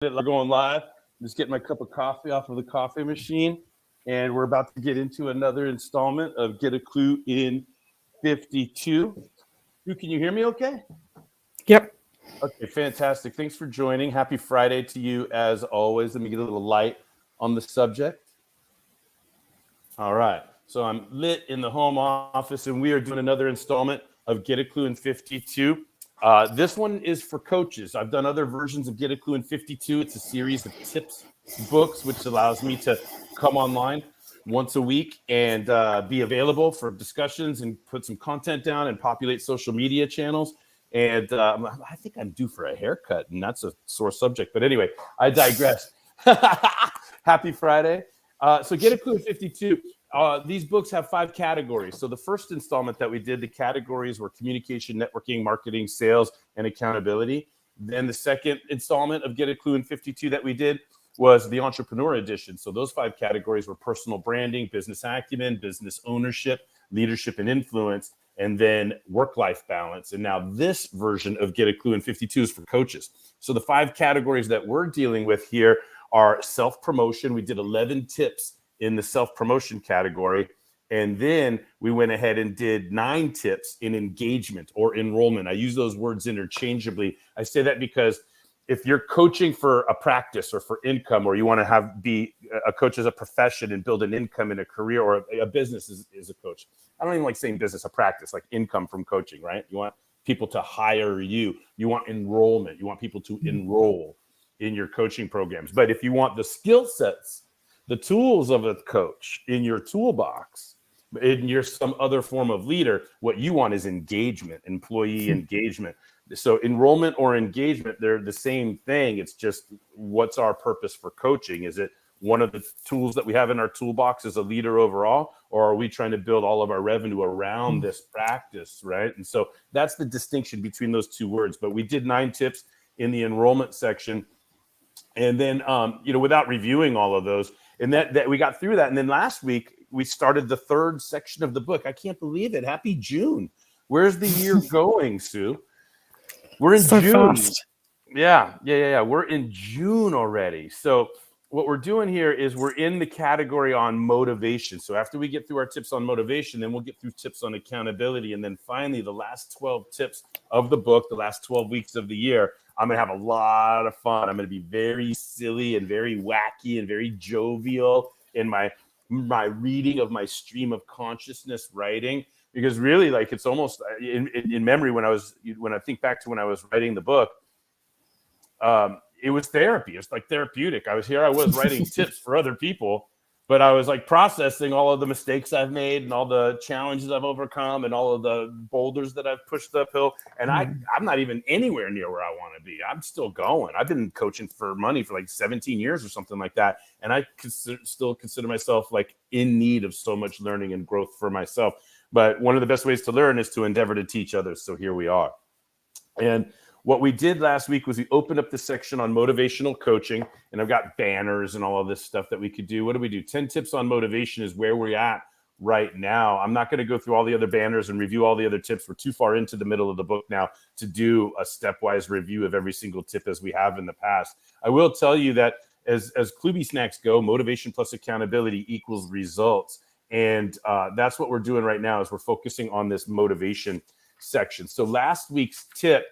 We're going live. I'm just getting my cup of coffee off of the coffee machine, and we're about to get into another installment of Get a Clue in 52. Can you hear me okay? Yep. Okay, fantastic. Thanks for joining. Happy Friday to you as always. Let me get a little light on the subject. All right. So I'm lit in the home office, and we are doing another installment of Get a Clue in 52. This one is for coaches. I've done other versions of Get a Clue in 52. It's a series of tips books, which allows me to come online once a week and be available for discussions and put some content down and populate social media channels. And I think I'm due for a haircut, and that's a sore subject. But anyway, I digress. Happy Friday. So Get a Clue in 52. These books have 5 categories. So the first installment that we did, the categories were communication, networking, marketing, sales, and accountability. Then the second installment of Get a Clue in 52 that we did was the entrepreneur edition. So those 5 categories were personal branding, business acumen, business ownership, leadership and influence, and then work-life balance. And now this version of Get a Clue in 52 is for coaches. So the 5 categories that we're dealing with here are self-promotion. We did 11 tips in the self-promotion category. And then we went ahead and did 9 tips in engagement or enrollment. I use those words interchangeably. I say that because if you're coaching for a practice or for income, or you want to be a coach as a profession and build an income in a career, or a business as a coach. I don't even like saying business, a practice, like income from coaching, right? You want people to hire you. You want enrollment. You want people to enroll in your coaching programs. But if you want the skill sets, the tools of a coach in your toolbox, and you're some other form of leader, what you want is engagement, employee engagement. So enrollment or engagement, they're the same thing. It's just, what's our purpose for coaching? Is it one of the tools that we have in our toolbox as a leader overall, or are we trying to build all of our revenue around this practice, right? And so that's the distinction between those two words. But we did 9 tips in the enrollment section. And then, without reviewing all of those, and that we got through that. And then last week, we started the 3rd section of the book. I can't believe it. Happy June. Where's the year going, Sue? We're in So June. fast. Yeah. We're in June already. So what we're doing here is we're in the category on motivation. So after we get through our tips on motivation, then we'll get through tips on accountability. And then finally, the last 12 tips of the book, the last 12 weeks of the year, I'm going to have a lot of fun. I'm going to be very silly and very wacky and very jovial in my reading of my stream of consciousness writing. Because really, like, it's almost in memory when I think back to when I was writing the book, it was therapy. It's like therapeutic. I was writing tips for other people, but I was like processing all of the mistakes I've made and all the challenges I've overcome and all of the boulders that I've pushed uphill. And I'm not even anywhere near where I want to be. I'm still going. I've been coaching for money for like 17 years or something like that. And I still consider myself like in need of so much learning and growth for myself. But one of the best ways to learn is to endeavor to teach others. So here we are. And what we did last week was we opened up the section on motivational coaching, and I've got banners and all of this stuff that we could do. What do we do? 10 tips on motivation is where we're at right now. I'm not going to go through all the other banners and review all the other tips. We're too far into the middle of the book now to do a stepwise review of every single tip as we have in the past. I will tell you that as Kluby snacks go, motivation plus accountability equals results. And that's what we're doing right now, is we're focusing on this motivation section. So last week's tip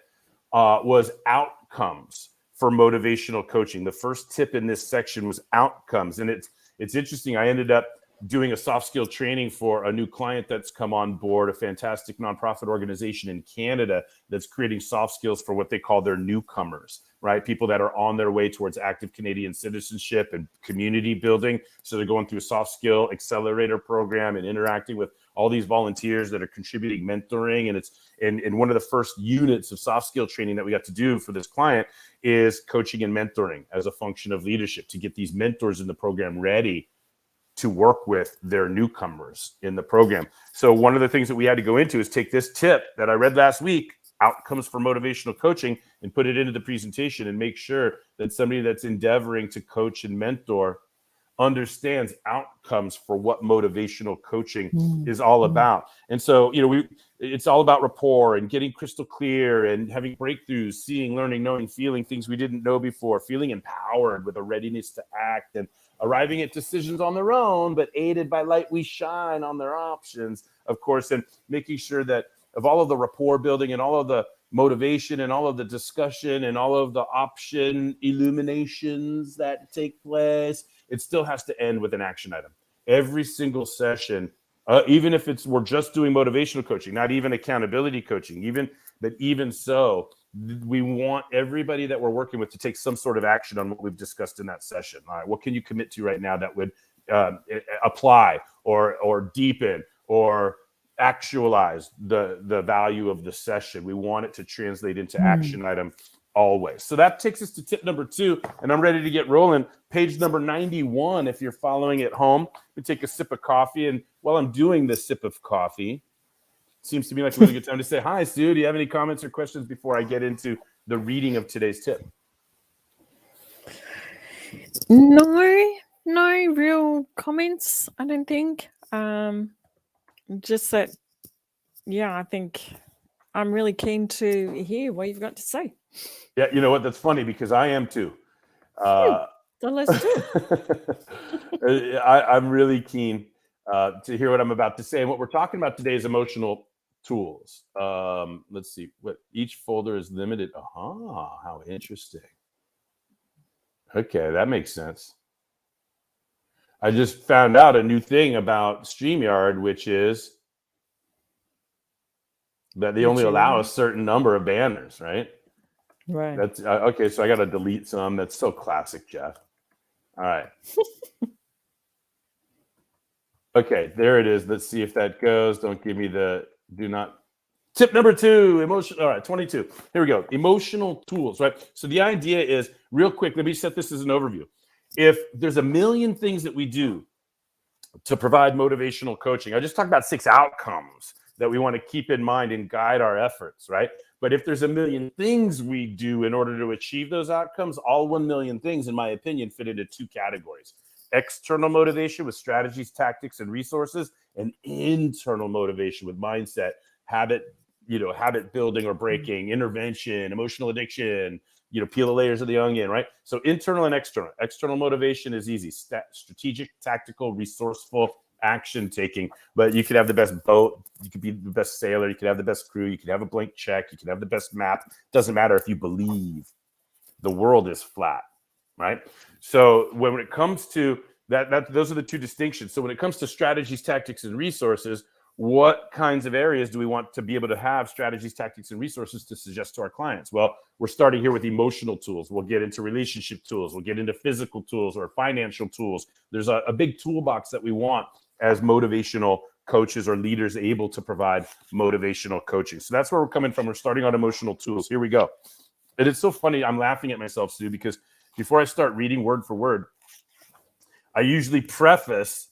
was outcomes for motivational coaching. The first tip in this section was outcomes. And it's interesting. I ended up doing a soft skill training for a new client that's come on board, a fantastic nonprofit organization in Canada that's creating soft skills for what they call their newcomers, right? People that are on their way towards active Canadian citizenship and community building. So they're going through a soft skill accelerator program and interacting with all these volunteers that are contributing mentoring. And it's in one of the first units of soft skill training that we got to do for this client is coaching and mentoring as a function of leadership, to get these mentors in the program ready to work with their newcomers in the program. So one of the things that we had to go into is take this tip that I read last week, outcomes for motivational coaching, and put it into the presentation and make sure that somebody that's endeavoring to coach and mentor understands outcomes for what motivational coaching is all about. And so, it's all about rapport and getting crystal clear and having breakthroughs, seeing, learning, knowing, feeling things we didn't know before, feeling empowered with a readiness to act, and arriving at decisions on their own, but aided by light we shine on their options, of course, and making sure that of all of the rapport building and all of the motivation and all of the discussion and all of the option illuminations that take place, it still has to end with an action item. Every single session, even if we're just doing motivational coaching, not even accountability coaching, even so, we want everybody that we're working with to take some sort of action on what we've discussed in that session. All right, what can you commit to right now that would apply or deepen or actualize the value of the session? We want it to translate into action item always. So that takes us to tip number 2, and I'm ready to get rolling. Page number 91, if you're following at home. We take a sip of coffee, and while I'm doing this sip of coffee, seems to me like a really good time to say, hi, Sue, do you have any comments or questions before I get into the reading of today's tip? No real comments, I don't think. Just that, I think I'm really keen to hear what you've got to say. Yeah, you know what? That's funny because I am too. So let's do it. I'm really keen to hear what I'm about to say. And what we're talking about today is emotional tools. Let's see. What each folder is limited. How interesting. Okay, that makes sense. I just found out a new thing about StreamYard, which is that they only allow a certain number of banners, right? Right. That's okay. So I got to delete some. That's so classic, Jeff. All right. Okay, there it is. Let's see if that goes. Don't give me do not. Tip number 2, emotion. All right, 22. Here we go. Emotional tools, right? So the idea is, real quick, let me set this as an overview. If there's a million things that we do to provide motivational coaching, I just talked about 6 outcomes that we want to keep in mind and guide our efforts, right? But if there's a million things we do in order to achieve those outcomes, all 1 million things, in my opinion, fit into 2 categories. External motivation with strategies, tactics, and resources, and internal motivation with mindset, habit building or breaking, intervention, emotional addiction, peel the layers of the onion, right? So internal and external. External motivation is easy, strategic, tactical, resourceful, action taking. But you could have the best boat, you could be the best sailor, you could have the best crew, you could have a blank check, you could have the best map. Doesn't matter if you believe the world is flat, right? So when it comes to that those are the 2 distinctions. So when it comes to strategies, tactics, and resources, what kinds of areas do we want to be able to have strategies, tactics, and resources to suggest to our clients? Well, we're starting here with emotional tools. We'll get into relationship tools. We'll get into physical tools or financial tools. There's a big toolbox that we want as motivational coaches or leaders able to provide motivational coaching. So that's where we're coming from. We're starting on emotional tools. Here we go. And it's so funny. I'm laughing at myself, Sue, because before I start reading word for word, I usually preface,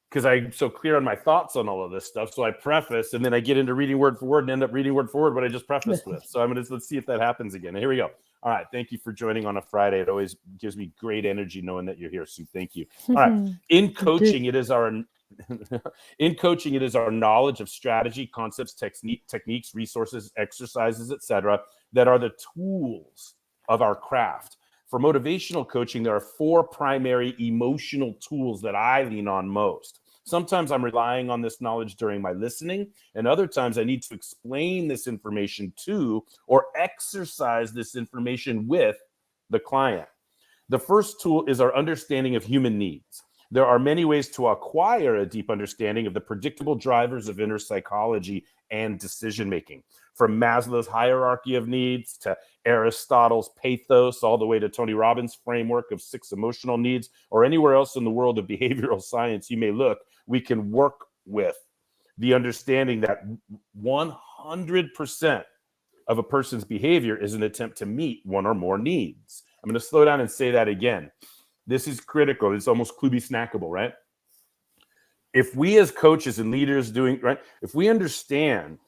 because I'm so clear on my thoughts on all of this stuff. So I preface, and then I get into reading word for word and end up reading word for word what I just prefaced with. So let's see if that happens again. Here we go. All right. Thank you for joining on a Friday. It always gives me great energy knowing that you're here, Sue. Thank you. All right. In coaching, it is our knowledge of strategy, concepts, techniques, resources, exercises, etc., that are the tools of our craft. For motivational coaching, there are 4 primary emotional tools that I lean on most. Sometimes I'm relying on this knowledge during my listening, and other times I need to explain this information to or exercise this information with the client. The first tool is our understanding of human needs. There are many ways to acquire a deep understanding of the predictable drivers of inner psychology and decision-making. From Maslow's hierarchy of needs to Aristotle's pathos, all the way to Tony Robbins' framework of 6 emotional needs, or anywhere else in the world of behavioral science you may look, we can work with the understanding that 100% of a person's behavior is an attempt to meet one or more needs. I'm going to slow down and say that again. This is critical. It's almost Kluby snackable, right? If we as coaches and leaders if we understand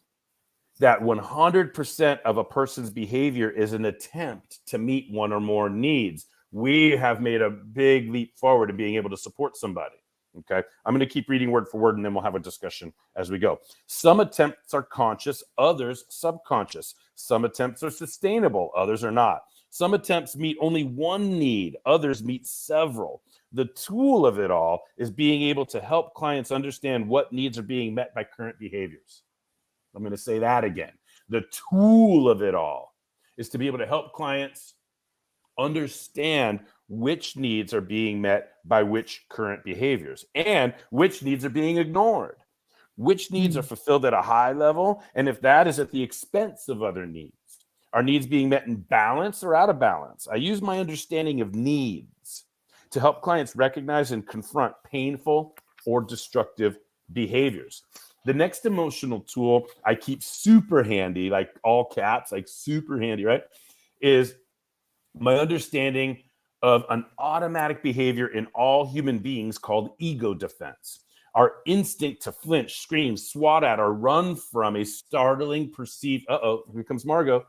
that 100% of a person's behavior is an attempt to meet one or more needs, we have made a big leap forward in being able to support somebody. Okay, I'm going to keep reading word for word, and then we'll have a discussion as we go. Some attempts are conscious, others subconscious. Some attempts are sustainable, others are not. Some attempts meet only one need, others meet several. The tool of it all is being able to help clients understand what needs are being met by current behaviors. I'm going to say that again. The tool of it all is to be able to help clients understand which needs are being met by which current behaviors and which needs are being ignored, which needs are fulfilled at a high level, and if that is at the expense of other needs. Are needs being met in balance or out of balance? I use my understanding of needs to help clients recognize and confront painful or destructive behaviors. The next emotional tool I keep super handy, like all caps, like super handy, right, is my understanding of an automatic behavior in all human beings called ego defense. Our instinct to flinch, scream, swat at, or run from a startling perceived, here comes Margot.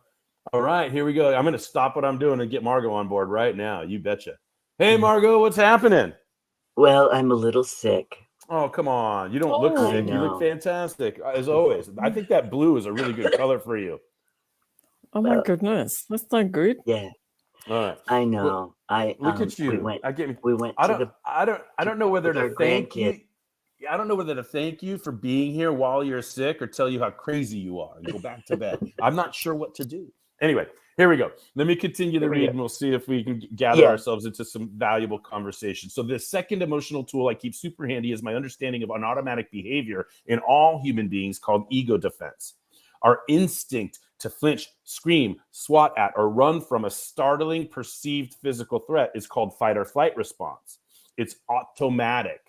All right, here we go. I'm going to stop what I'm doing and get Margot on board right now. You betcha. Hey, Margot, what's happening? Well, I'm a little sick. Oh, come on. You don't look sick. You look fantastic, as always. I think that blue is a really good color for you. Oh, my goodness. That's not good. Yeah. All right. I know. Look at you. We went to I don't know whether to thank you. grandkid. I don't know whether to thank you for being here while you're sick or tell you how crazy you are and go back to bed. I'm not sure what to do. Anyway, here we go. Let me continue the read and we'll see if we can gather ourselves into some valuable conversation. So the second emotional tool I keep super handy is my understanding of an automatic behavior in all human beings called ego defense. Our instinct to flinch, scream, swat at, or run from a startling perceived physical threat is called fight or flight response. It's automatic.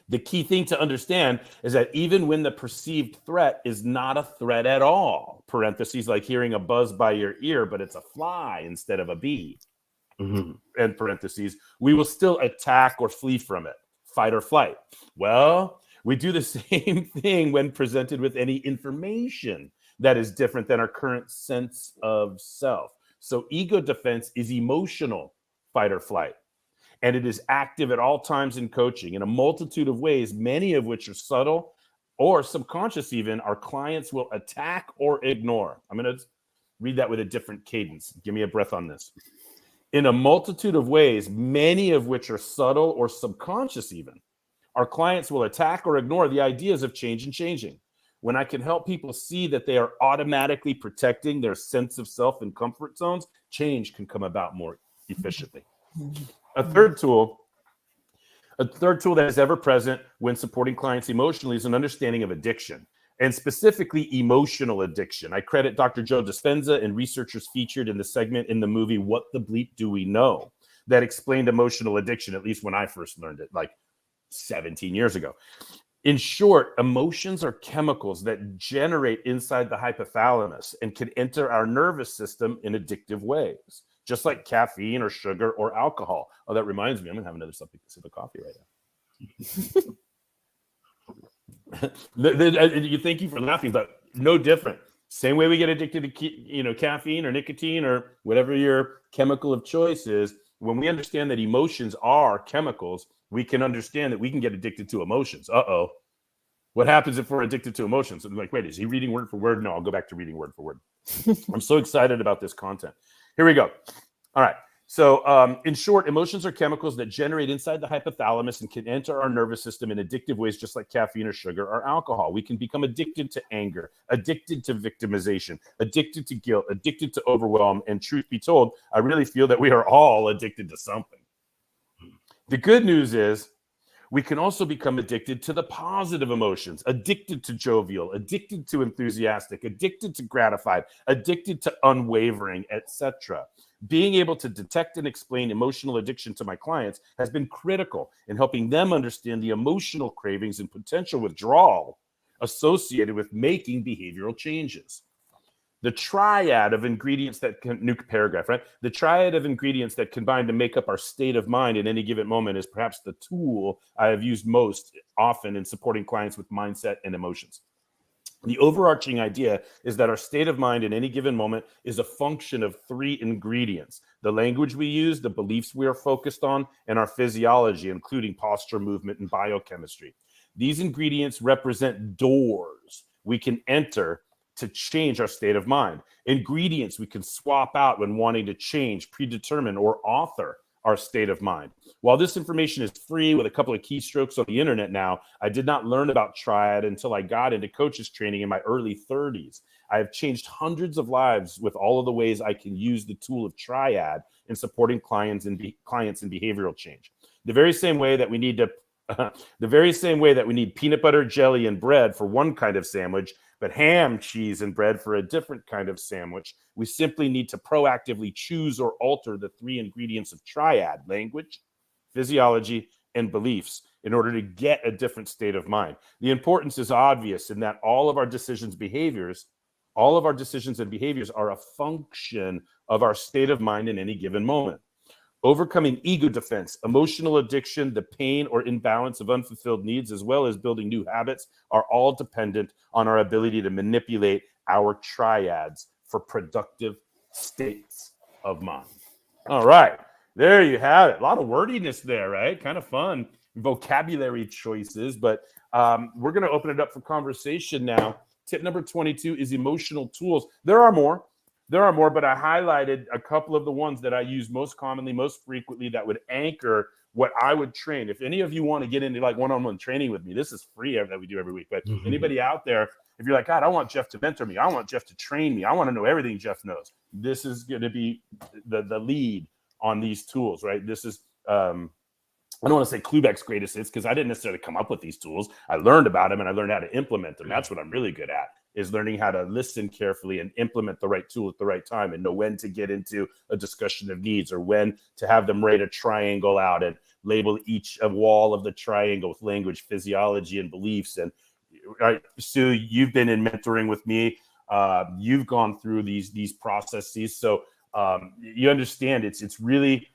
The key thing to understand is that even when the perceived threat is not a threat at all, parentheses, like hearing a buzz by your ear, but it's a fly instead of a bee, and parentheses, we will still attack or flee from it, fight or flight. Well, we do the same thing when presented with any information that is different than our current sense of self. So ego defense is emotional fight or flight. And it is active at all times in coaching in a multitude of ways, many of which are subtle or subconscious even, our clients will attack or ignore. I'm going to read that with a different cadence. Give me a breath on this. In a multitude of ways, many of which are subtle or subconscious even, our clients will attack or ignore the ideas of change and changing. When I can help people see that they are automatically protecting their sense of self and comfort zones, change can come about more efficiently. A third tool that is ever present when supporting clients emotionally is an understanding of addiction, and specifically emotional addiction. I credit Dr. Joe Dispenza and researchers featured in the segment in the movie What the Bleep Do We Know that explained emotional addiction, at least when I first learned it, like 17 years ago. In short, emotions are chemicals that generate inside the hypothalamus and can enter our nervous system in addictive ways, just like caffeine or sugar or alcohol. Oh, that reminds me, I'm gonna have another sip of coffee right now. You thank you for laughing, but no different. Same way we get addicted to caffeine or nicotine or whatever your chemical of choice is. When we understand that emotions are chemicals, we can understand that we can get addicted to emotions. What happens if we're addicted to emotions? I'm like, wait, is he reading word for word? No, I'll go back to reading word for word. I'm so excited about this content. Here we go. All right. So in short, emotions are chemicals that generate inside the hypothalamus and can enter our nervous system in addictive ways, just like caffeine or sugar or alcohol. We can become addicted to anger, addicted to victimization, addicted to guilt, addicted to overwhelm. And truth be told, I really feel that we are all addicted to something. The good news is we can also become addicted to the positive emotions, addicted to jovial, addicted to enthusiastic, addicted to gratified, addicted to unwavering, etc. Being able to detect and explain emotional addiction to my clients has been critical in helping them understand the emotional cravings and potential withdrawal associated with making behavioral changes. The triad of ingredients that new paragraph, right? The triad of ingredients that combine to make up our state of mind in any given moment is perhaps the tool I have used most often in supporting clients with mindset and emotions. The overarching idea is that our state of mind in any given moment is a function of three ingredients. the language we use, the beliefs we are focused on, and our physiology, including posture, movement, and biochemistry. These ingredients represent doors we can enter to change our state of mind. Ingredients we can swap out when wanting to change, predetermine, or author our state of mind. While this information is free with a couple of keystrokes on the internet now, I did not learn about Triad until I got into coaches training in my early 30s. I have changed hundreds of lives with all of the ways I can use the tool of Triad in supporting clients in behavioral change. The very same way that we need peanut butter, jelly, and bread for one kind of sandwich, but ham, cheese, and bread for a different kind of sandwich, we simply need to proactively choose or alter the 3 ingredients of Triad: language, physiology, and beliefs in order to get a different state of mind. The importance is obvious in that all of our decisions and behaviors are a function of our state of mind in any given moment. Overcoming ego defense, emotional addiction, the pain or imbalance of unfulfilled needs, as well as building new habits, are all dependent on our ability to manipulate our triads for productive states of mind. All right, there you have it. A lot of wordiness there, right? Kind of fun vocabulary choices, but we're going to open it up for conversation now. Tip number 22 is emotional tools. There are more, but I highlighted a couple of the ones that I use most commonly, most frequently, that would anchor what I would train. If any of you want to get into like one-on-one training with me, this is free that we do every week. But anybody out there, if you're like, God, I want Jeff to mentor me, I want Jeff to train me, I want to know everything Jeff knows, this is going to be the lead on these tools, right? This is I don't want to say Klubeck's greatest hits, because I didn't necessarily come up with these tools. I learned about them and I learned how to implement them. That's what I'm really good at, is learning how to listen carefully and implement the right tool at the right time and know when to get into a discussion of needs or when to have them write a triangle out and label each wall of the triangle with language, physiology, and beliefs. And right, Sue, you've been in mentoring with me. You've gone through these processes. So you understand it's really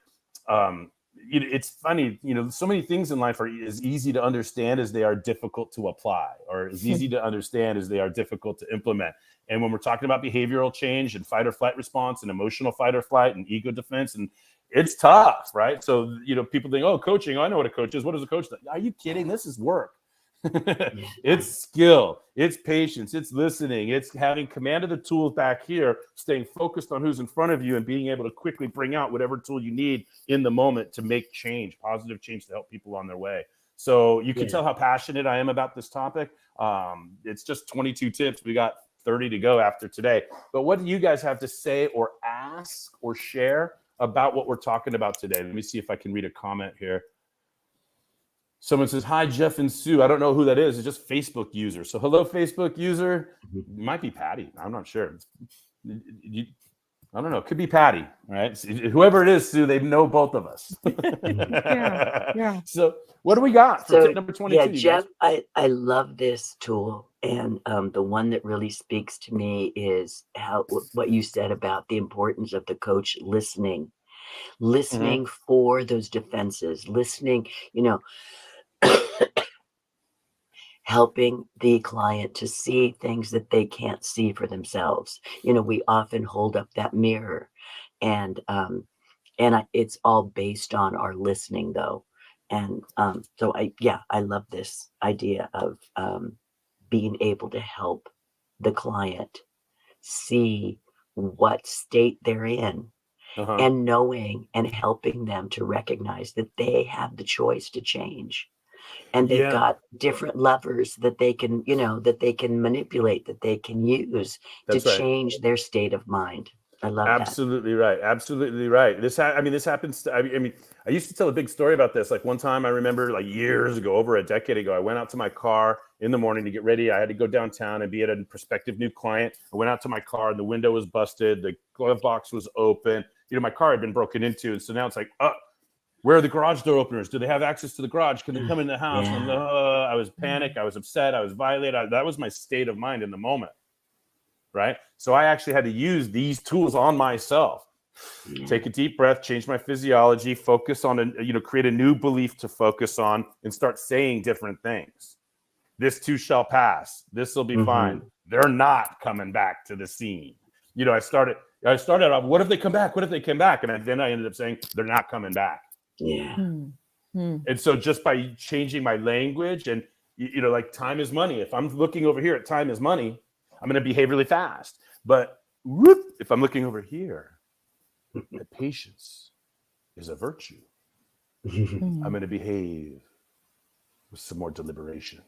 it's funny, so many things in life are as easy to understand as they are difficult to apply, or as easy to understand as they are difficult to implement. And when we're talking about behavioral change and fight or flight response and emotional fight or flight and ego defense, and it's tough, right? So, people think, oh, coaching, I know what a coach is. What is a coach? Are you kidding? This is work. It's skill, it's patience, it's listening, it's having command of the tools back here, staying focused on who's in front of you and being able to quickly bring out whatever tool you need in the moment to make change, positive change, to help people on their way. So you can tell how passionate I am about this topic. It's just 22 tips. We got 30 to go after today. But what do you guys have to say or ask or share about what we're talking about today? Let me see if I can read a comment here. Someone says, hi, Jeff and Sue. I don't know who that is. It's just Facebook user. So hello, Facebook user. It might be Patty. I'm not sure. I don't know. It could be Patty, right? Whoever it is, Sue, they know both of us. Yeah. So what do we got for tip number 22? Yeah, Jeff, I love this tool. And the one that really speaks to me is what you said about the importance of the coach listening for those defenses, listening, helping the client to see things that they can't see for themselves. We often hold up that mirror, and it's all based on our listening, though. And so I love this idea of being able to help the client see what state they're in, and knowing and helping them to recognize that they have the choice to change. And they've got different levers that they can, that they can manipulate, that they can use to change their state of mind. I love that. Absolutely right. Absolutely right. This happens. I used to tell a big story about this. Like one time, I remember, like years ago, over a decade ago, I went out to my car in the morning to get ready. I had to go downtown and be at a prospective new client. I went out to my car and the window was busted. The glove box was open. My car had been broken into. And so now it's like, where are the garage door openers? Do they have access to the garage? Can they come in the house? Yeah. And I was panicked. I was upset. I was violated. That was my state of mind in the moment. Right. So I actually had to use these tools on myself. Take a deep breath, change my physiology, focus on, create a new belief to focus on, and start saying different things. This too shall pass. This will be fine. They're not coming back to the scene. I started, I started off, what if they come back? What if they come back? And then I ended up saying, they're not coming back. Yeah. And so just by changing my language and, like time is money. If I'm looking over here at time is money, I'm going to behave really fast. But if I'm looking over here, that patience is a virtue. I'm going to behave with some more deliberation.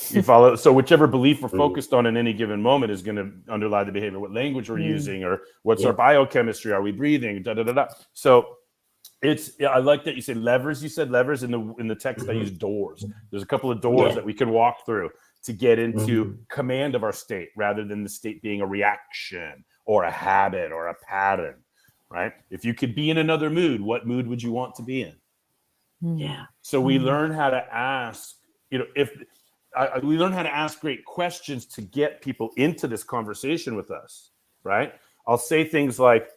You follow? So whichever belief we're focused on in any given moment is going to underlie the behavior. What language we're using, or what's our biochemistry? Are we breathing? Da da da da. So I like that you say levers. You said levers in the text. I use doors. There's a couple of doors that we can walk through to get into command of our state, rather than the state being a reaction or a habit or a pattern. Right? If you could be in another mood, what mood would you want to be in? Yeah. So we learn how to ask. We learn how to ask great questions to get people into this conversation with us. Right? I'll say things like,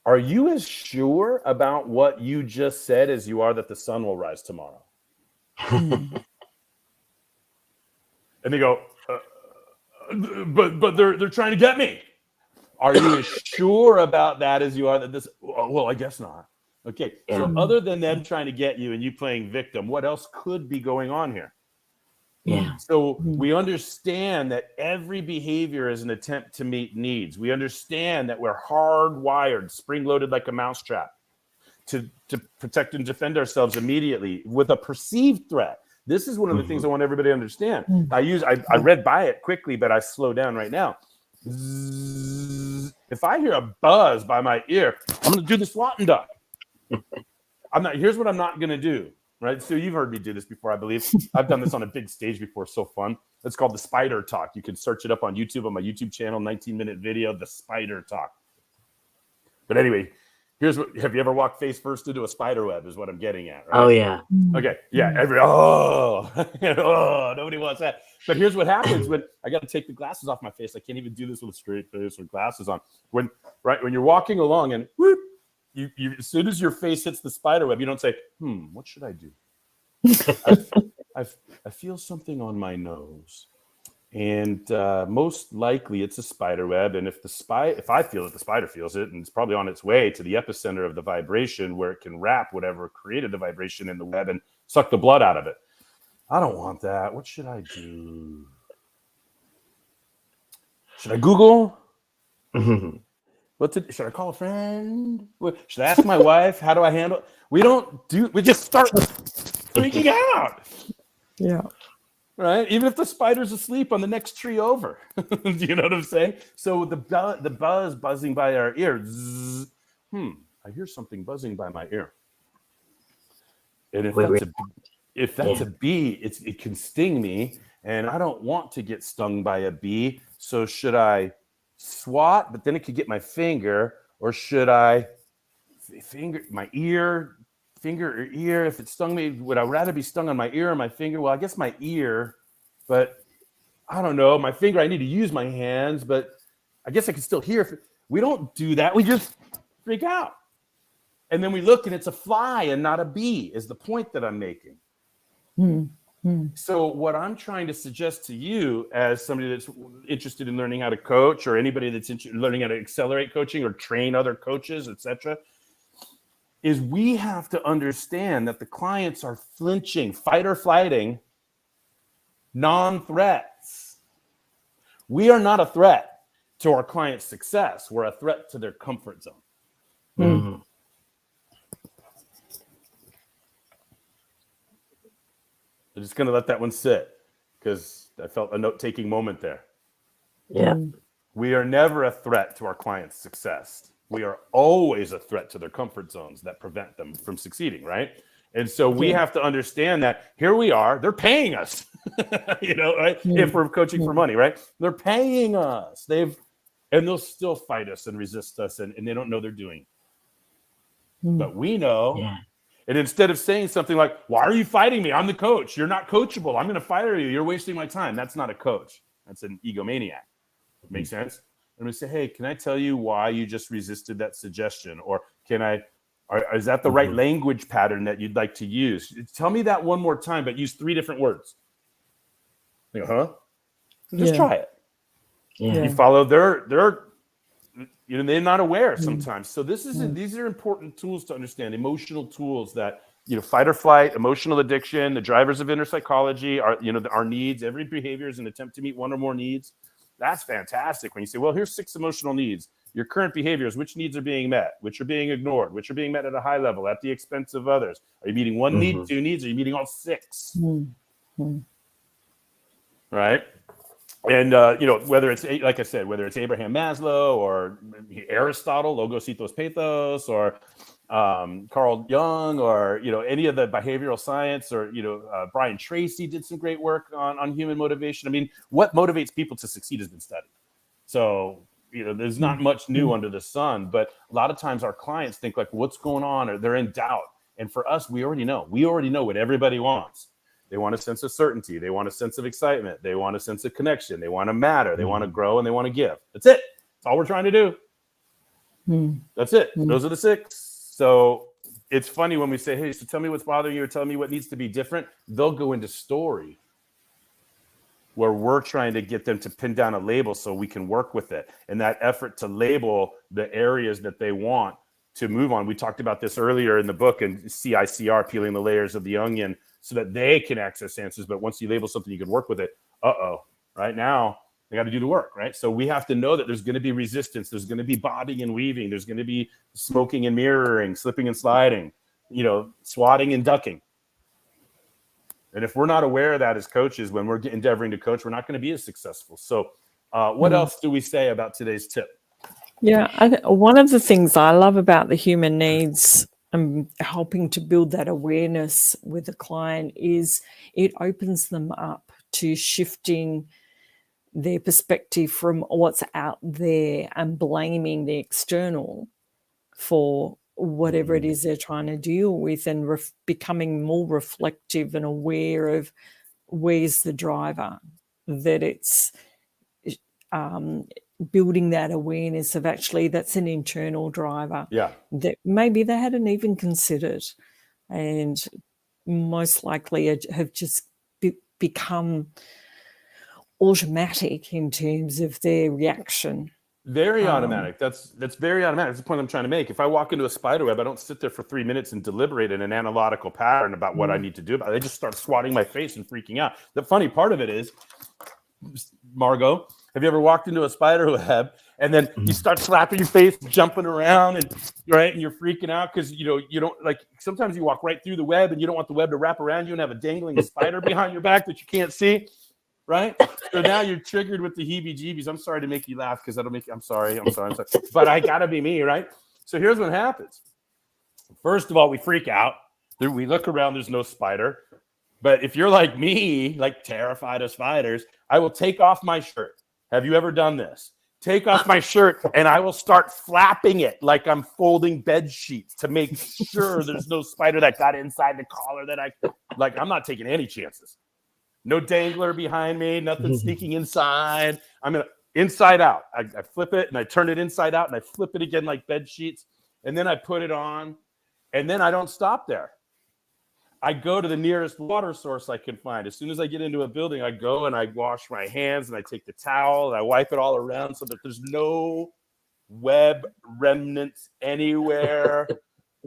are you as sure about what you just said as you are that the sun will rise tomorrow? And they go, but they're trying to get me. Are you as sure about that as you are that this? Well, I guess not. Okay. So other than them trying to get you and you playing victim, what else could be going on here? Yeah. So we understand that every behavior is an attempt to meet needs. We understand that we're hardwired, spring-loaded like a mousetrap to protect and defend ourselves immediately with a perceived threat. This is one of the things I want everybody to understand. I read by it quickly, but I slow down right now. If I hear a buzz by my ear, I'm going to do the squat and duck. Here's what I'm not going to do. Right. So you've heard me do this before, I believe. I've done this on a big stage before. So fun. It's called the spider talk. You can search it up on YouTube, on my YouTube channel, 19-minute video, the spider talk. But anyway, have you ever walked face first into a spider web is what I'm getting at. Right? Oh, yeah. Okay. Yeah. Nobody wants that. But here's what happens when I got to take the glasses off my face. I can't even do this with a straight face with glasses on. When you're walking along and whoop, you as soon as your face hits the spider web, you don't say, what should I do? I feel something on my nose. And most likely it's a spider web. And if I feel it, the spider feels it, and it's probably on its way to the epicenter of the vibration where it can wrap whatever created the vibration in the web and suck the blood out of it. I don't want that. What should I do? Should I Google? Should I call a friend? Should I ask my wife? How do I handle it? We just start freaking out. Yeah. Right? Even if the spider's asleep on the next tree over. Do you know what I'm saying? So the buzz buzzing by our ear. Zzz, I hear something buzzing by my ear. And if that's a bee, it can sting me. And I don't want to get stung by a bee. So should I swat, but then it could get my finger, or should I finger my ear, finger or ear? If it stung me, would I rather be stung on my ear or my finger? Well, I guess my ear, but I don't know. My finger, I need to use my hands, but I guess I can still hear. We don't do that. We just freak out. And then we look and it's a fly and not a bee, is the point that I'm making. So what I'm trying to suggest to you, as somebody that's interested in learning how to coach, or anybody that's learning how to accelerate coaching or train other coaches, etc., is we have to understand that the clients are flinching, fight or flighting, non-threats. We are not a threat to our clients' success. We're a threat to their comfort zone. I'm just going to let that one sit because I felt a note-taking moment there. Yeah. We are never a threat to our clients' success. We are always a threat to their comfort zones that prevent them from succeeding, right? And so we have to understand that here we are, they're paying us, right? If we're coaching for money, right? They're paying us. And they'll still fight us and resist us, and they don't know they're doing it. But we know. Yeah. And instead of saying something like, why are you fighting me? I'm the coach. You're not coachable. I'm going to fire you. You're wasting my time. That's not a coach. That's an egomaniac. Make sense? I'm going to say, hey, can I tell you why you just resisted that suggestion? Or is that the right language pattern that you'd like to use? Tell me that one more time, but use 3 different words. You go, huh? Just try it. Yeah. You follow their they're not aware sometimes. So these are important tools to understand, emotional tools that, fight or flight, emotional addiction, the drivers of inner psychology, our needs. Every behavior is an attempt to meet one or more needs. That's fantastic. When you say, well, here's 6 emotional needs. Your current behaviors, which needs are being met, which are being ignored, which are being met at a high level, at the expense of others. Are you meeting one need, 2 needs? Are you meeting all 6? Right? And, whether it's, like I said, whether it's Abraham Maslow or Aristotle, Logos, Ethos, Pathos, or Carl Jung, or, any of the behavioral science, or, Brian Tracy did some great work on human motivation. I mean, what motivates people to succeed has been studied. So, there's not much new under the sun, but a lot of times our clients think like, what's going on? Or they're in doubt. And for us, we already know what everybody wants. They want a sense of certainty. They want a sense of excitement. They want a sense of connection. They want to matter. They want to grow, and they want to give. That's it. That's all we're trying to do. That's it. Those are the 6. So it's funny when we say, hey, so tell me what's bothering you, or tell me what needs to be different. They'll go into story where we're trying to get them to pin down a label so we can work with it. And that effort to label the areas that they want to move on. We talked about this earlier in the book, and CICR, peeling the layers of the onion, so that they can access answers. But once you label something, you can work with it. Right now, they got to do the work, right? So we have to know that there's going to be resistance. There's going to be bobbing and weaving. There's going to be smoking and mirroring, slipping and sliding, swatting and ducking. And if we're not aware of that as coaches, when we're endeavoring to coach, we're not going to be as successful. So what else do we say about today's tip? Yeah, one of the things I love about the human needs and helping to build that awareness with a client is it opens them up to shifting their perspective from what's out there and blaming the external for whatever it is they're trying to deal with, and becoming more reflective and aware of where's the driver, that it's building that awareness of actually that's an internal driver that maybe they hadn't even considered, and most likely have just become automatic in terms of their reaction. Very automatic. That's very automatic. That's the point I'm trying to make. If I walk into a spider web, I don't sit there for 3 minutes and deliberate in an analytical pattern about what I need to do about it. I just start swatting my face and freaking out. The funny part of it is, Margot, have you ever walked into a spider web and then you start slapping your face, jumping around, and you're freaking out because you don't, like, sometimes you walk right through the web and you don't want the web to wrap around you and have a dangling spider behind your back that you can't see. Right? So now you're triggered with the heebie-jeebies. I'm sorry to make you laugh because that'll make you, I'm sorry. But I gotta be me, right? So here's what happens. First of all, we freak out. We look around, there's no spider. But if you're like me, like terrified of spiders, I will take off my shirt. Have you ever done this? Take off my shirt and I will start flapping it like I'm folding bed sheets to make sure there's no spider that got inside the collar I'm not taking any chances. No dangler behind me, nothing sneaking inside. I'm inside out. I flip it and I turn it inside out and I flip it again like bed sheets. And then I put it on, and then I don't stop there. I go to the nearest water source I can find. As soon as I get into a building, I go and I wash my hands and I take the towel and I wipe it all around so that there's no web remnants anywhere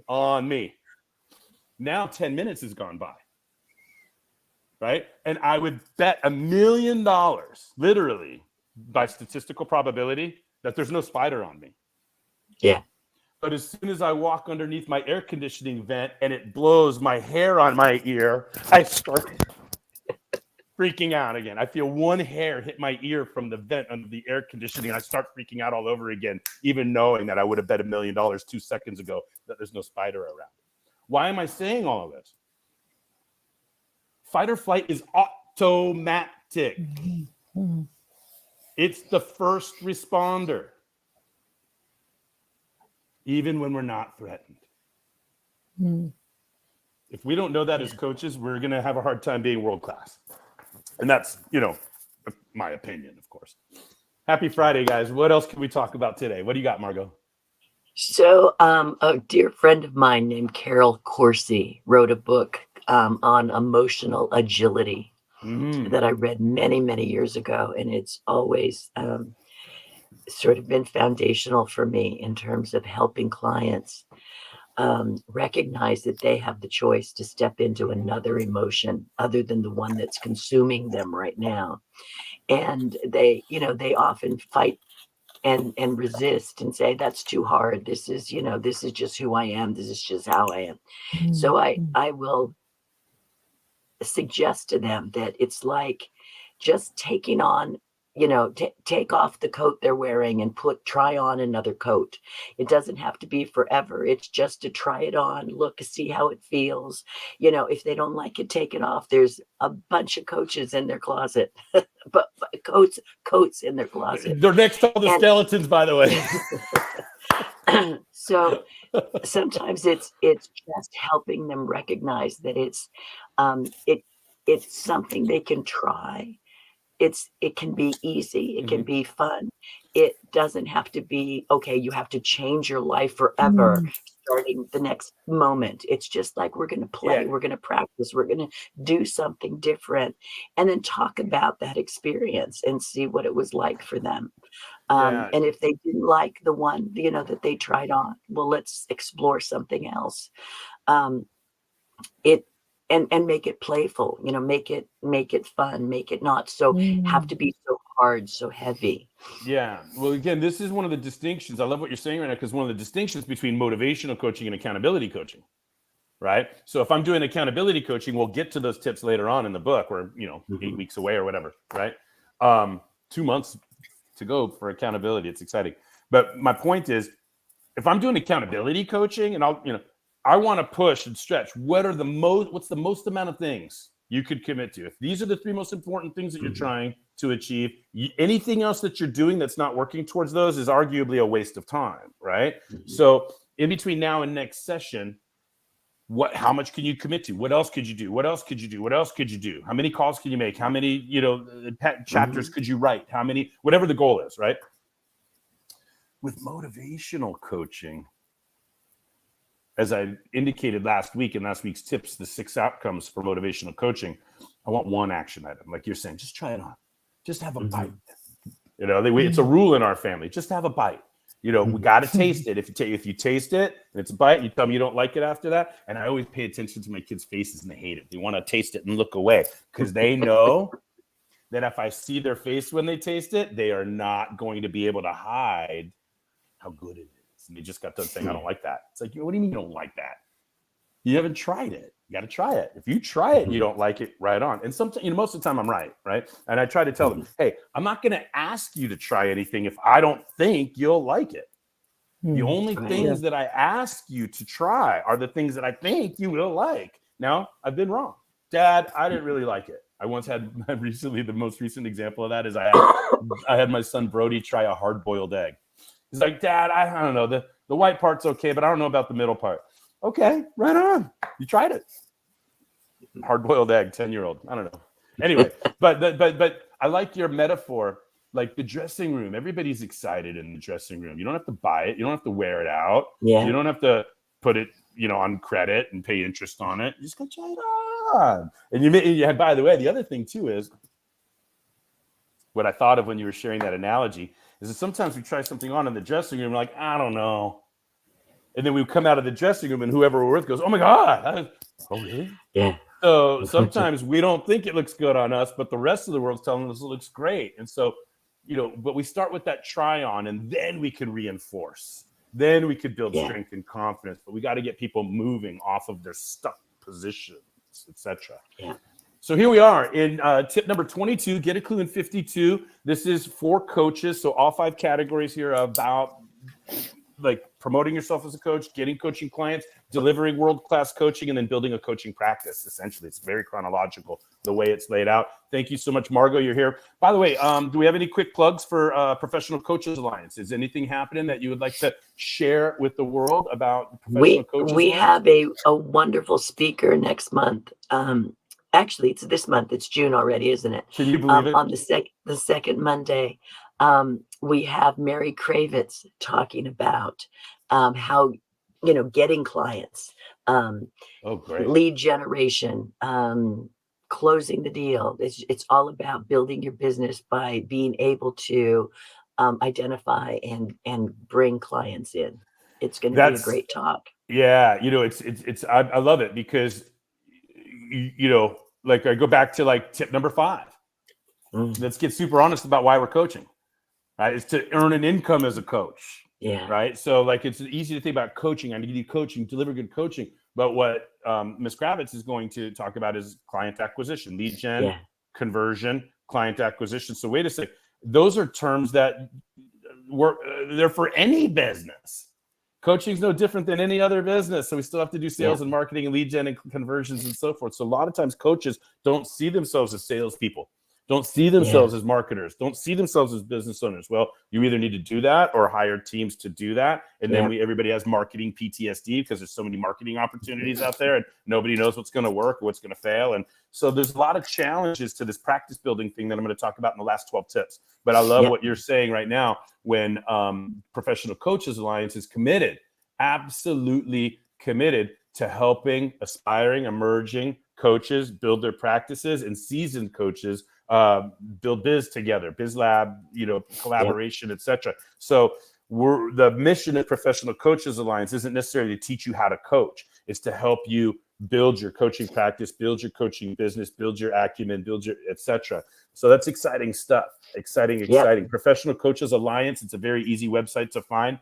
on me. Now 10 minutes has gone by. Right? And I would bet $1 million, literally, by statistical probability, that there's no spider on me. Yeah. But as soon as I walk underneath my air conditioning vent and it blows my hair on my ear, I start freaking out again. I feel one hair hit my ear from the vent under the air conditioning, and I start freaking out all over again, even knowing that I would have bet $1 million 2 seconds ago that there's no spider around. Why am I saying all of this? Fight or flight is automatic. It's the first responder, even when we're not threatened. If we don't know that as coaches, we're going to have a hard time being world class. And that's, my opinion, of course. Happy Friday, guys. What else can we talk about today? What do you got, Margot? So a dear friend of mine named Carol Corsi wrote a book on emotional agility that I read many, many years ago. And it's always sort of been foundational for me in terms of helping clients recognize that they have the choice to step into another emotion other than the one that's consuming them right now. And they often fight and resist and say, that's too hard. This is, this is just who I am. This is just how I am. So I will suggest to them that it's like just taking on, take off the coat they're wearing and try on another coat. It doesn't have to be forever. It's just to try it on, look, see how it feels. If they don't like it, take it off. There's a bunch of coaches in their closet, but coats in their closet. They're next to all the skeletons, by the way. So sometimes it's just helping them recognize that it's something they can try. It can be easy. It can be fun. It doesn't have to be, okay, you have to change your life forever starting the next moment. It's just like, we're going to play, we're going to practice, we're going to do something different, and then talk about that experience and see what it was like for them. And if they didn't like the one, that they tried on, well, let's explore something else. And make it playful, make it fun, make it not so have to be so hard, so heavy. Yeah. Well, again, this is one of the distinctions. I love what you're saying right now, because one of the distinctions between motivational coaching and accountability coaching, right? So if I'm doing accountability coaching, we'll get to those tips later on in the book. We're 8 weeks away or whatever, right? 2 months to go for accountability. It's exciting. But my point is, if I'm doing accountability coaching, and I want to push and stretch, what's the most amount of things you could commit to? If these are the 3 most important things that you're trying to achieve, anything else that you're doing that's not working towards those is arguably a waste of time, right? So in between now and next session, how much can you commit to? What else could you do? What else could you do? What else could you do? How many calls can you make? How many, chapters could you write? How many, whatever the goal is, right? With motivational coaching, as I indicated last week in last week's tips, the 6 outcomes for motivational coaching, I want one action item. Like you're saying, just try it on. Just have a bite. It's a rule in our family. Just have a bite. We got to taste it. If you taste it and it's a bite, you tell me you don't like it after that. And I always pay attention to my kids' faces, and they hate it. They want to taste it and look away, because they know that if I see their face when they taste it, they are not going to be able to hide how good it is. And they just got done saying, I don't like that. It's like, what do you mean you don't like that? You haven't tried it. You got to try it. If you try it and you don't like it, right on. And sometimes, most of the time I'm right? And I try to tell them, hey, I'm not going to ask you to try anything if I don't think you'll like it. The only things that I ask you to try are the things that I think you will like. Now, I've been wrong. Dad, I didn't really like it. I once had the most recent example of that is I had my son Brody try a hard-boiled egg. He's like, Dad, I don't know. The white part's okay, but I don't know about the middle part. Okay, right on. You tried it. Hard-boiled egg, 10-year-old. I don't know. Anyway, but I like your metaphor, like the dressing room. Everybody's excited in the dressing room. You don't have to buy it. You don't have to wear it out. Yeah. You don't have to put it, on credit and pay interest on it. You just got to try it on. And by the way, the other thing too is what I thought of when you were sharing that analogy is that sometimes we try something on in the dressing room, like, I don't know. And then we come out of the dressing room and whoever we're with goes, oh my God. Oh, really? Yeah. So sometimes we don't think it looks good on us, but the rest of the world's telling us it looks great. And so, but we start with that try on, and then we can reinforce. Then we could build strength and confidence, but we got to get people moving off of their stuck positions, etc. Yeah. So here we are in tip number 22, get a clue in 52. This is for coaches. So all 5 categories here are about like promoting yourself as a coach, getting coaching clients, delivering world-class coaching, and then building a coaching practice. Essentially, it's very chronological the way it's laid out. Thank you so much, Margot. You're here. By the way, do we have any quick plugs for Professional Coaches Alliance? Is anything happening that you would like to share with the world about Professional Coaches We Alliance? have a wonderful speaker next month. Actually, it's this month. It's June already, isn't it? Can you believe it? On the second Monday, we have Mary Kravitz talking about how, getting clients, great. lead generation, closing the deal. It's all about building your business by being able to identify and bring clients in. It's going to be a That's great talk. yeah. I love it because like I go back to like tip number 5. Mm, Let's get super honest about why we're coaching. Right? It's to earn an income as a coach. yeah, Right. So like it's easy to think about coaching. I need to do coaching, deliver good coaching. But what Ms. Kravitz is going to talk about is client acquisition, lead gen, yeah, conversion, client acquisition. So wait a second. Those are terms that work. They're for any business. Coaching is no different than any other business. So we still have to do sales yeah, and marketing and lead gen and conversions and so forth. So a lot of times coaches don't see themselves as salespeople, don't see yeah, themselves as marketers, don't see themselves as business owners. Well, you either need to do that or hire teams to do that. And then yeah, everybody has marketing PTSD because there's so many marketing opportunities out there and nobody knows what's going to work or what's going to fail. And so there's a lot of challenges to this practice building thing that I'm going to talk about in the last 12 tips. But I love yeah, what you're saying right now when Professional Coaches Alliance is committed, absolutely committed to helping aspiring, emerging coaches build their practices and seasoned coaches build biz lab, yeah, collaboration, etc. So the mission of Professional Coaches Alliance isn't necessarily to teach you how to coach. It's to help you build your coaching practice, build your coaching business, build your acumen, build your etc. So that's exciting stuff. Exciting. yeah. Professional Coaches Alliance. It's a very easy website to find.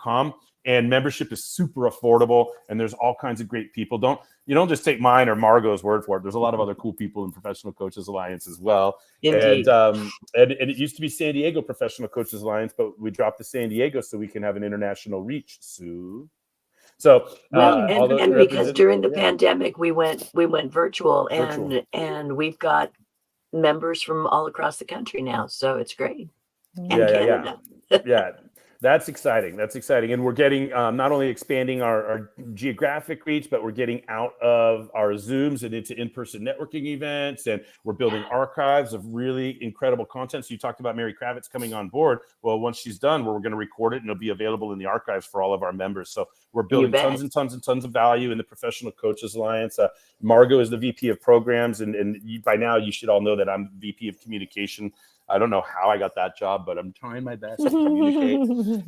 .com. And membership is super affordable, and there's all kinds of great people. Don't just take mine or Margot's word for it. There's a lot of other cool people in Professional Coaches Alliance as well. Indeed. And it used to be San Diego Professional Coaches Alliance, but we dropped to San Diego so we can have an international reach, Sue. So Well, all the and because during the pandemic we went virtual, Virtual. and we've got members from all across the country now, so it's great. And Yeah. Canada. Yeah, that's exciting. And we're getting not only expanding our geographic reach, but we're getting out of our Zooms and into in-person networking events, and we're building archives of really incredible content. So you talked about Mary Kravitz coming on board. Well, once she's done, we're going to record it and it'll be available in the archives for all of our members. So we're building tons and tons and tons of value in the Professional Coaches Alliance. Margot is the VP of programs, and by now you should all know that I'm VP of communication. I don't know how I got that job, but I'm trying my best to communicate.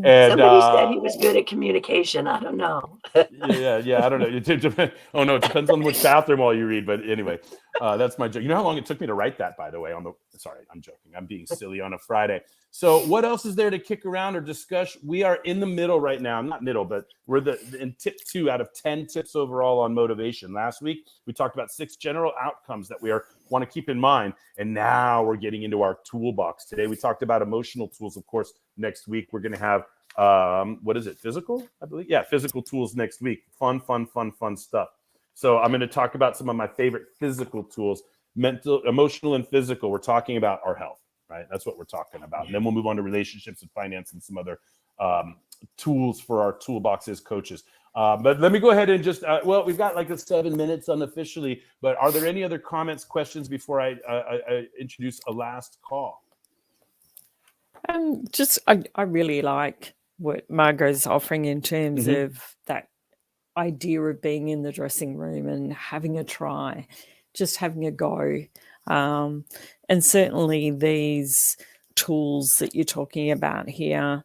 And somebody said he was good at communication. I don't know. yeah. I don't know. It depends on which bathroom all you read. But anyway, that's my joke. You know how long it took me to write that, by the way? Sorry, I'm joking. I'm being silly on a Friday. So what else is there to kick around or discuss? We are in the middle right now. Not middle, but we're in tip 2 out of 10 tips overall on motivation. Last week, we talked about 6 general outcomes that we want to keep in mind. And now we're getting into our toolbox. Today, we talked about emotional tools. Of course, next week, we're going to have, what is it? Physical, I believe. Yeah, physical tools next week. Fun stuff. So I'm going to talk about some of my favorite physical tools, mental, emotional, and physical. We're talking about our health, right? That's what we're talking about. And then we'll move on to relationships and finance and some other tools for our toolbox as coaches. But let me go ahead and just, we've got like 7 minutes unofficially, but are there any other comments, questions before I introduce a last call? I really like what Margot's offering in terms of that idea of being in the dressing room and having a try, just having a go. And certainly these tools that you're talking about here,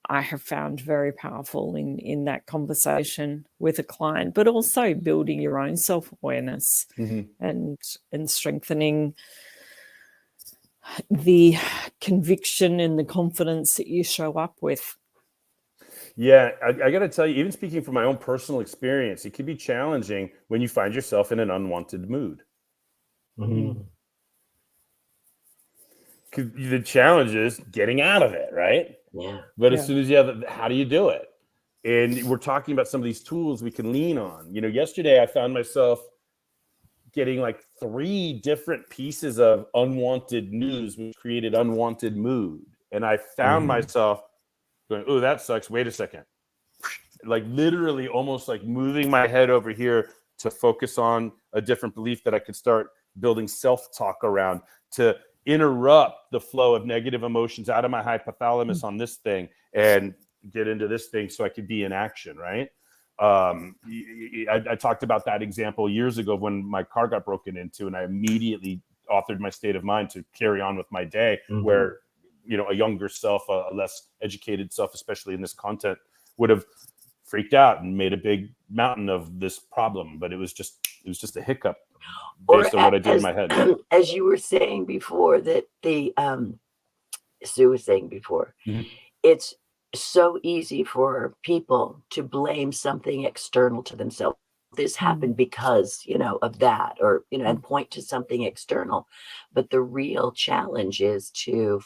I have found very powerful in that conversation with a client, but also building your own self-awareness and strengthening the conviction and the confidence that you show up with. Yeah, I got to tell you, even speaking from my own personal experience, it can be challenging when you find yourself in an unwanted mood. The challenge is getting out of it, right? Yeah. But as soon as you have it, how do you do it? And we're talking about some of these tools we can lean on. Yesterday I found myself getting like 3 different pieces of unwanted news, which created unwanted mood. And I found myself going, oh, that sucks. Wait a second. Like literally almost like moving my head over here to focus on a different belief that I could start building self-talk around, to interrupt the flow of negative emotions out of my hypothalamus on this thing and get into this thing so I could be in action, right? I talked about that example years ago when my car got broken into, and I immediately authored my state of mind to carry on with my day, where a younger self, a less educated self, especially in this content, would have freaked out and made a big mountain of this problem. But it was just a hiccup based on what I did in my head. As you were saying before, that Sue was saying before, it's so easy for people to blame something external to themselves. This happened because, of that, or, and point to something external. But the real challenge is to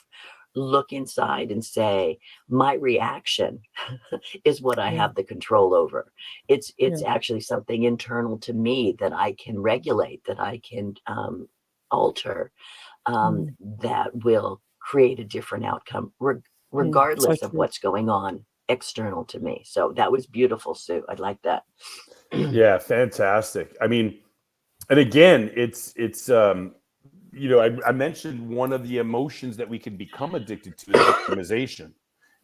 look inside and say, my reaction is what I have the control over. It's actually something internal to me that I can regulate, that I can alter, that will create a different outcome, regardless of what's going on external to me. So that was beautiful, Sue. I like that. Yeah, fantastic. I mean, and again, it's I mentioned one of the emotions that we can become addicted to is victimization.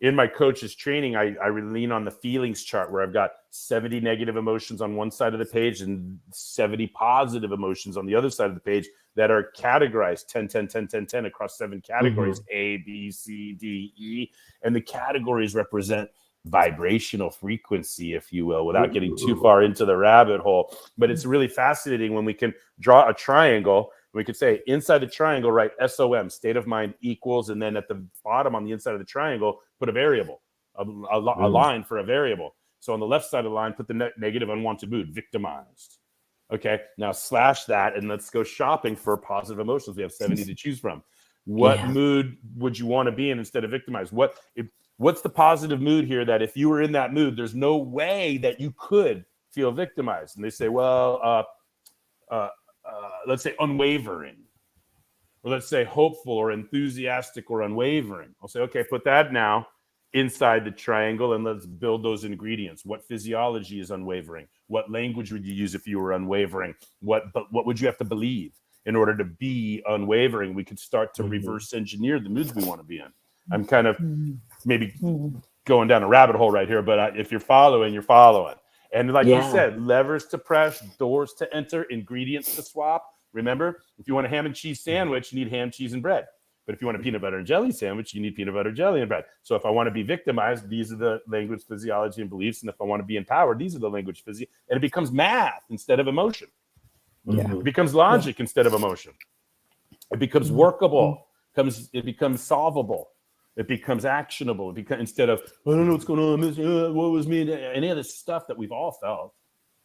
In my coach's training, I lean on the feelings chart, where I've got 70 negative emotions on one side of the page and 70 positive emotions on the other side of the page that are categorized 10, 10, 10, 10, 10 across 7 categories, A, B, C, D, E. And the categories represent vibrational frequency, if you will, without getting too far into the rabbit hole. But it's really fascinating when we can draw a triangle. We could say inside the triangle, write SOM, state of mind equals, and then at the bottom on the inside of the triangle, put a variable, a line for a variable. So on the left side of the line, put the negative unwanted mood, victimized. Okay, now slash that, and let's go shopping for positive emotions. We have 70 to choose from. What mood would you want to be in instead of victimized? What's the positive mood here that if you were in that mood, there's no way that you could feel victimized? And they say, well, let's say unwavering, or let's say hopeful or enthusiastic or unwavering. I'll say, okay, put that now inside the triangle and let's build those ingredients. What physiology is unwavering? What language would you use if you were unwavering? What would you have to believe in order to be unwavering? We could start to reverse engineer the moods we want to be in. I'm kind of maybe going down a rabbit hole right here, but if you're following, you're following. And like you said, levers to press, doors to enter, ingredients to swap. Remember, if you want a ham and cheese sandwich, you need ham, cheese, and bread. But if you want a peanut butter and jelly sandwich, you need peanut butter, jelly, and bread. So if I want to be victimized, these are the language, physiology, and beliefs. And if I want to be empowered, these are the language, physiology. And it becomes math instead of emotion. It becomes logic instead of emotion. It becomes workable. It becomes solvable. It becomes actionable. Instead of, I don't know what's going on. What was me? Any of the stuff that we've all felt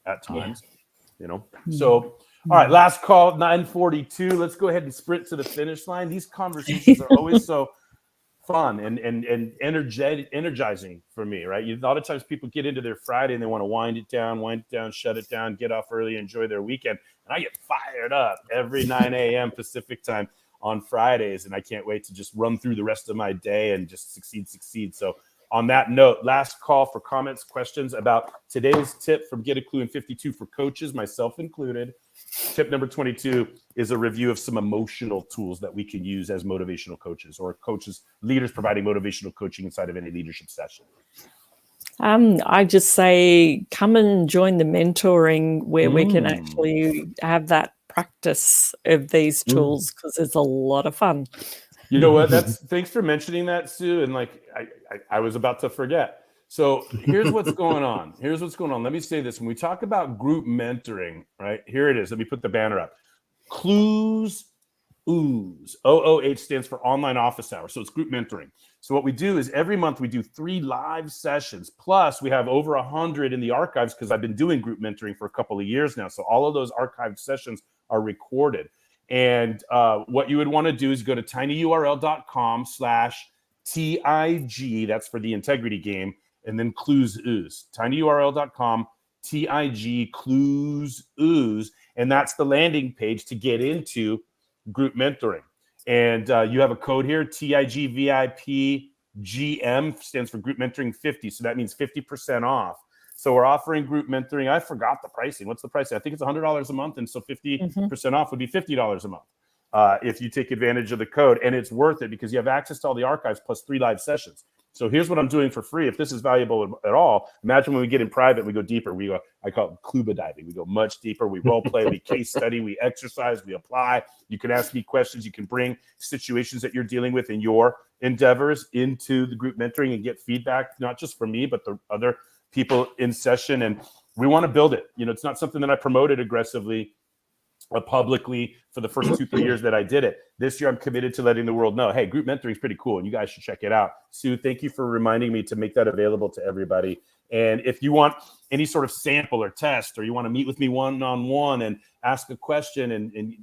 at times, So, all right, last call, 9:42. Let's go ahead and sprint to the finish line. These conversations are always so fun and energizing for me, right? A lot of times people get into their Friday and they want to wind it down, shut it down, get off early, enjoy their weekend. And I get fired up every 9 a.m. Pacific time on Fridays, and I can't wait to just run through the rest of my day and just succeed. So on that note, last call for comments, questions about today's tip from Get a Klu in 52 for coaches, myself included. Tip number 22 is a review of some emotional tools that we can use as motivational coaches, or leaders providing motivational coaching inside of any leadership session. I just say, come and join the mentoring where we can actually have that practice of these tools, because it's a lot of fun. You know what? Thanks for mentioning that, Sue. And I was about to forget. So here's what's going on. Let me say this. When we talk about group mentoring, right? Here it is. Let me put the banner up. Klu's OOH. OOH stands for online office hours. So it's group mentoring. So what we do is every month we do 3 live sessions. Plus we have over 100 in the archives, because I've been doing group mentoring for a couple of years now. So all of those archived sessions are recorded. And what you would want to do is go to tinyurl.com/TIG. That's for the integrity game. And then Klu's OOH. tinyurl.com TIG Klu's OOH. And that's the landing page to get into group mentoring. And you have a code here, TIGVIPGM, stands for group mentoring 50. So that means 50% off. So we're offering group mentoring. I forgot the pricing. What's the price? I think it's $100 a month. And so 50% off would be $50 a month if you take advantage of the code. And it's worth it because you have access to all the archives plus 3 live sessions. So here's what I'm doing for free. If this is valuable at all, imagine when we get in private, we go deeper. I call it Kluba diving. We go much deeper. We role play, we case study, we exercise, we apply. You can ask me questions. You can bring situations that you're dealing with in your endeavors into the group mentoring and get feedback, not just from me, but the other people in session. And we want to build it. It's not something that I promoted aggressively publicly for the first 2-3 years that I did it. This year, I'm committed to letting the world know, hey, group mentoring is pretty cool, and you guys should check it out. Sue, thank you for reminding me to make that available to everybody. And if you want any sort of sample or test, or you want to meet with me one-on-one and ask a question and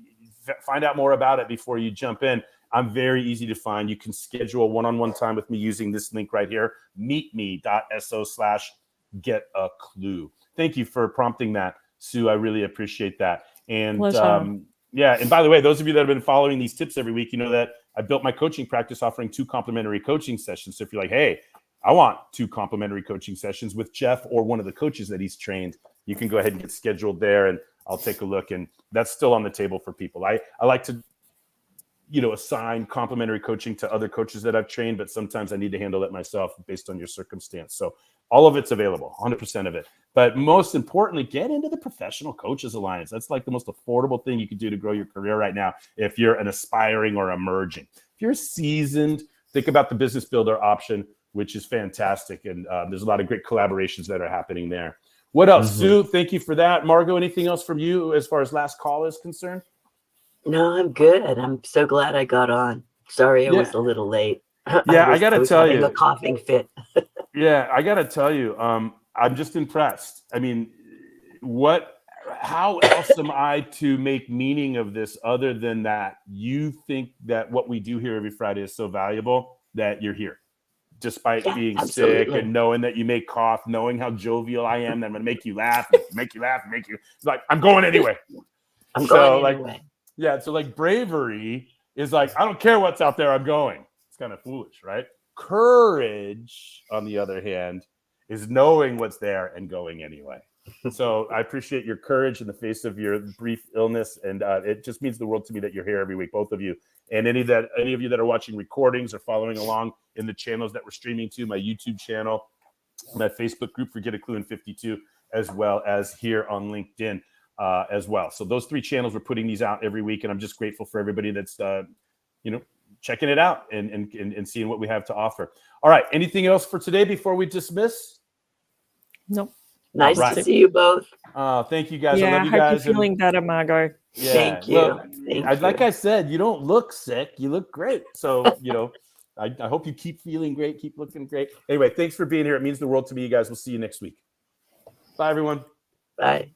find out more about it before you jump in, I'm very easy to find. You can schedule one-on-one time with me using this link right here, meetme.so/getaklu. Thank you for prompting that, Sue. I really appreciate that. And yeah, and by the way, those of you that have been following these tips every week, you know that I built my coaching practice offering 2 complimentary coaching sessions. So if you're like, hey, I want 2 complimentary coaching sessions with Jeff or one of the coaches that he's trained, you can go ahead and get scheduled there, and I'll take a look. And that's still on the table for people. I like to assign complimentary coaching to other coaches that I've trained, but sometimes I need to handle it myself based on your circumstance. So all of it's available, 100% of it. But most importantly, get into the Professional Coaches Alliance. That's like the most affordable thing you can do to grow your career right now if you're an aspiring or emerging. If you're seasoned, think about the Business Builder option, which is fantastic. And there's a lot of great collaborations that are happening there. What else? Sue, thank you for that. Margot, anything else from you as far as last call is concerned? No, I'm good. I'm so glad I got on. Sorry, I was a little late. Yeah, I got to tell you, a coughing fit. Yeah, I got to tell you, I'm just impressed. I mean, how else am I to make meaning of this other than that you think that what we do here every Friday is so valuable that you're here, despite being sick and knowing that you may cough, knowing how jovial I am, that I'm going to make you laugh, make you. It's like, I'm going anyway. I'm going anyway. Yeah, so like bravery is like, I don't care what's out there, I'm going. It's kind of foolish, right? Courage, on the other hand, is knowing what's there and going anyway. So I appreciate your courage in the face of your brief illness, and it just means the world to me that you're here every week, both of you. And any of you that are watching recordings or following along in the channels that we're streaming to, my YouTube channel, my Facebook group for Get a Clue in 52, as well as here on LinkedIn. As well. So those 3 channels, we're putting these out every week, and I'm just grateful for everybody that's checking it out and seeing what we have to offer. All right, anything else for today before we dismiss? Nope. Nice to see you both. Thank you guys. Yeah, I love you hope guys. You're feeling better, Margot. Yeah, thank you. Well, like I said, you don't look sick. You look great. So I hope you keep feeling great, keep looking great. Anyway, thanks for being here. It means the world to me, you guys. We'll see you next week. Bye, everyone. Bye.